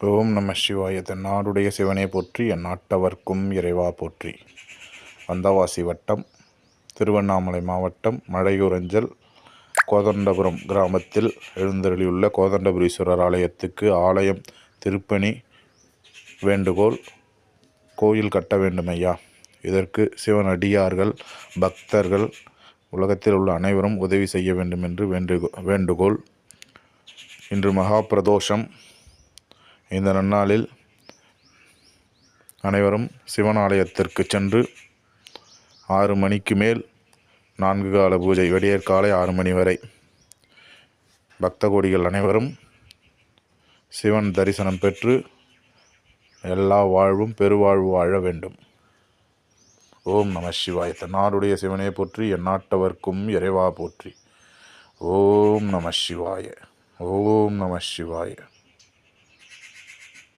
ஓம் நம சிவாய. தென்னாடுடைய சிவனே போற்றி, என் நாட்டவர்க்கும் இறைவா போற்றி. வந்தவாசி வட்டம், திருவண்ணாமலை மாவட்டம், மழையூரஞ்சல், கோதண்டபுரம் கிராமத்தில் எழுந்தருளியுள்ள கோதண்டபுரீஸ்வரர் ஆலயத்துக்கு ஆலயம் திருப்பணி வேண்டுகோள். கோயில் கட்ட வேண்டுமையா. இதற்கு சிவனடியார்கள், பக்தர்கள், உலகத்தில் உள்ள அனைவரும் உதவி செய்ய வேண்டும் என்று வேண்டுகோள். இன்று மகா பிரதோஷம். இந்த நன்னாளில் அனைவரும் சிவன் ஆலயத்திற்கு சென்று 6 மணிக்கு மேல் 4 கால பூஜை, விடியற் காலை 6 மணி வரை பக்த கோடிகள் அனைவரும் சிவன் தரிசனம் பெற்று எல்லா வாழ்வும் பெருவாழ்வு வாழ வேண்டும். ஓம் நம சிவாய. தென்னாடுடைய சிவனே போற்றி, என் நாட்டவர்க்கும் இறைவா போற்றி. ஓம் நம சிவாய. ஓம் நம சிவாய.